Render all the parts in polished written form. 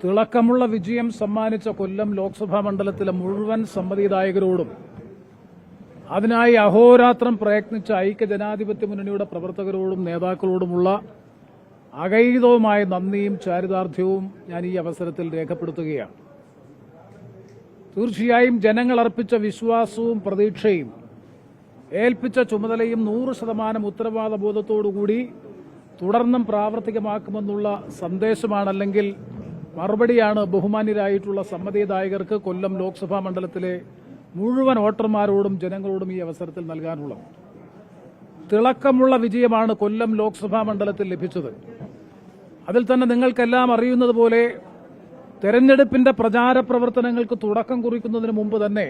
തിളക്കമുള്ള വിജയം സമ്മാനിച്ച കൊല്ലം ലോക്സഭാ മണ്ഡലത്തിലെ മുഴുവൻ സമ്മതിദായകരോടും അതിനായി അഹോരാത്രം പ്രയത്നിച്ച ഐക്യജനാധിപത്യ മുന്നണിയുടെ പ്രവർത്തകരോടും നേതാക്കളോടുമുള്ള അഗൈതവുമായ നന്ദിയും ചാരിതാർത്ഥ്യവും ഞാൻ ഈ അവസരത്തിൽ രേഖപ്പെടുത്തുകയാണ്. തീർച്ചയായും ജനങ്ങൾ അർപ്പിച്ച വിശ്വാസവും പ്രതീക്ഷയും ഏൽപ്പിച്ച ചുമതലയും 100% ഉത്തരവാദബോധത്തോടുകൂടി തുടർന്നും പ്രാവർത്തികമാക്കുമെന്നുള്ള സന്ദേശമാണ്, അല്ലെങ്കിൽ മറുപടിയാണ് ബഹുമാന്യരായിട്ടുള്ള സമ്മതിദായകർക്ക് കൊല്ലം ലോക്സഭാ മണ്ഡലത്തിലെ മുഴുവൻ വോട്ടർമാരോടും ജനങ്ങളോടും ഈ അവസരത്തിൽ നൽകാനുള്ളത്. തിളക്കമുള്ള വിജയമാണ് കൊല്ലം ലോക്സഭാ മണ്ഡലത്തിൽ ലഭിച്ചത്. അതിൽ തന്നെ നിങ്ങൾക്കെല്ലാം അറിയുന്നത് പോലെ തെരഞ്ഞെടുപ്പിന്റെ പ്രചാര പ്രവർത്തനങ്ങൾക്ക് തുടക്കം കുറിക്കുന്നതിന് മുമ്പ് തന്നെ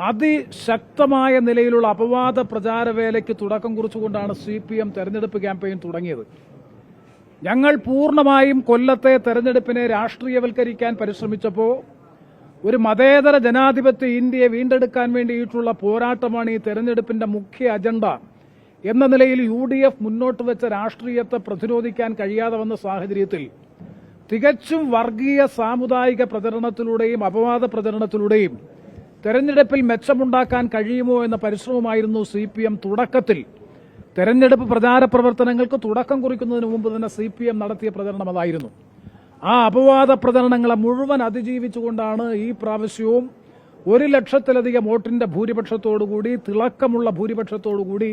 അതിശക്തമായ നിലയിലുള്ള അപവാദ പ്രചാരവേലയ്ക്ക് തുടക്കം കുറിച്ചുകൊണ്ടാണ് CPM തെരഞ്ഞെടുപ്പ് ക്യാമ്പയിൻ തുടങ്ങിയത്. ഞങ്ങൾ പൂർണ്ണമായും കൊല്ലത്തെ തെരഞ്ഞെടുപ്പിനെ രാഷ്ട്രീയവൽക്കരിക്കാൻ പരിശ്രമിച്ചപ്പോൾ ഒരു മതേതര ജനാധിപത്യ ഇന്ത്യയെ വീണ്ടെടുക്കാൻ വേണ്ടിയിട്ടുള്ള പോരാട്ടമാണ് ഈ തെരഞ്ഞെടുപ്പിന്റെ മുഖ്യ അജണ്ട എന്ന നിലയിൽ UDF മുന്നോട്ട് വെച്ച രാഷ്ട്രീയത്തെ പ്രതിരോധിക്കാൻ കഴിയാതെ വന്ന സാഹചര്യത്തിൽ തികച്ചും വർഗീയ സാമുദായിക പ്രചരണത്തിലൂടെയും അപവാദ പ്രചരണത്തിലൂടെയും തെരഞ്ഞെടുപ്പിൽ മെച്ചമുണ്ടാക്കാൻ കഴിയുമോ എന്ന പരിശ്രമമായിരുന്നു CPM തുടക്കത്തിൽ. തെരഞ്ഞെടുപ്പ് പ്രചാര പ്രവർത്തനങ്ങൾക്ക് തുടക്കം കുറിക്കുന്നതിന് മുമ്പ് തന്നെ CPM നടത്തിയ പ്രചരണം അതായിരുന്നു. ആ അപവാദ പ്രചരണങ്ങളെ മുഴുവൻ അതിജീവിച്ചുകൊണ്ടാണ് ഈ പ്രാവശ്യവും 1,00,000-ലധികം വോട്ടിന്റെ ഭൂരിപക്ഷത്തോടുകൂടി, തിളക്കമുള്ള ഭൂരിപക്ഷത്തോടുകൂടി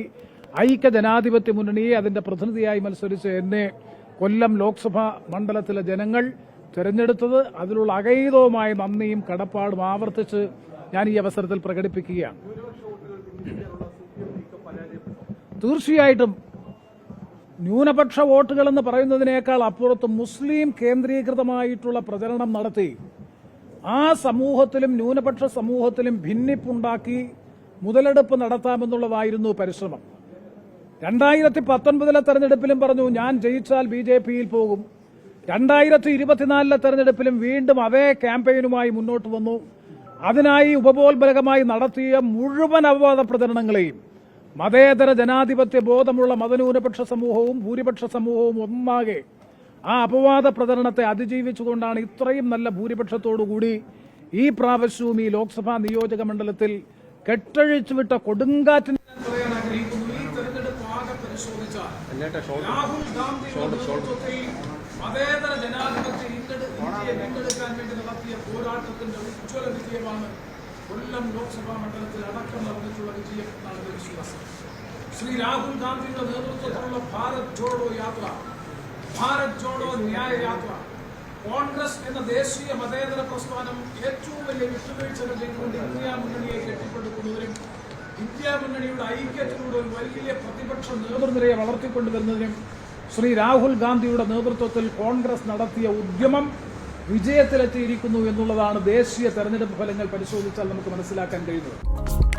ഐക്യജനാധിപത്യ മുന്നണിയെ അതിന്റെ പ്രതിനിധിയായി മത്സരിച്ച് എന്നെ കൊല്ലം ലോക്സഭാ മണ്ഡലത്തിലെ ജനങ്ങൾ തെരഞ്ഞെടുത്തത്. അതിലുള്ള അഗൈതവുമായ നന്ദിയും കടപ്പാടും ആവർത്തിച്ച് ഞാൻ ഈ അവസരത്തിൽ പ്രകടിപ്പിക്കുകയാണ്. തീർച്ചയായിട്ടും ന്യൂനപക്ഷ വോട്ടുകൾ എന്ന് പറയുന്നതിനേക്കാൾ അപ്പുറത്ത് മുസ്ലിം കേന്ദ്രീകൃതമായിട്ടുള്ള പ്രചരണം നടത്തി ആ സമൂഹത്തിലും ന്യൂനപക്ഷ സമൂഹത്തിലും ഭിന്നിപ്പുണ്ടാക്കി മുതലെടുപ്പ് നടത്താമെന്നുള്ളതായിരുന്നു പരിശ്രമം. 2019 തെരഞ്ഞെടുപ്പിലും പറഞ്ഞു ഞാൻ ജയിച്ചാൽ BJP-യിൽ പോകും. 2024 തെരഞ്ഞെടുപ്പിലും വീണ്ടും അതേ ക്യാമ്പയിനുമായി മുന്നോട്ട് വന്നു. അതിനായി ഉപബോധപരമായി നടത്തിയ മുഴുവൻ അപവാദ പ്രചരണങ്ങളെയും മതേതര ജനാധിപത്യ ബോധമുള്ള മതന്യൂനപക്ഷ സമൂഹവും ഭൂരിപക്ഷ സമൂഹവും ഒന്നാകെ ആ അപവാദ പ്രചരണത്തെ അതിജീവിച്ചുകൊണ്ടാണ് ഇത്രയും നല്ല ഭൂരിപക്ഷത്തോടുകൂടി ഈ പ്രാവശ്യവും ഈ ലോക്സഭാ നിയോജക മണ്ഡലത്തിൽ കെട്ടഴിച്ചുവിട്ട കൊടുങ്കാറ്റിന് രാഹുൽ ഗാന്ധിയുടെ നേതൃത്വത്തിൽ മതേതര ജനാധിപത്യ ഇന്ത്യയെ വീണ്ടെടുക്കാൻ വേണ്ടി നടത്തിയ പോരാട്ടത്തിന്റെ ഉജ്ജ്വല വിജയമാണ് കൊല്ലം ലോക്സഭാ മണ്ഡലത്തിൽ അടക്കം നടന്നിട്ടുള്ള വിജയം എന്നാണ് വിശ്വാസം. ശ്രീ രാഹുൽ ഗാന്ധിയുടെ നേതൃത്വത്തിലുള്ള ഭാരത് ജോഡോ യാത്ര, ഭാരത് ജോഡോ ന്യായ യാത്ര, കോൺഗ്രസ് എന്ന ദേശീയ മതേതര പ്രസ്ഥാനം ഏറ്റവും വലിയ വിട്ടുവീഴ്ചകൾ ചെയ്തുകൊണ്ട് ഇന്ത്യ മുന്നണിയെ കെട്ടിപ്പടുക്കുന്നതിനും ഇന്ത്യ മുന്നണിയുടെ ഐക്യത്തിലൂടെ ഒരു വലിയ പ്രതിപക്ഷ നേതൃനിരയെ വളർത്തിക്കൊണ്ടുവരുന്നതിനും ശ്രീ രാഹുൽ ഗാന്ധിയുടെ നേതൃത്വത്തിൽ കോൺഗ്രസ് നടത്തിയ ഉദ്യമം വിജയത്തിലെത്തിയിരിക്കുന്നു എന്നുള്ളതാണ് ദേശീയ തെരഞ്ഞെടുപ്പ് ഫലങ്ങൾ പരിശോധിച്ചാൽ നമുക്ക് മനസ്സിലാക്കാൻ കഴിയുന്നത്.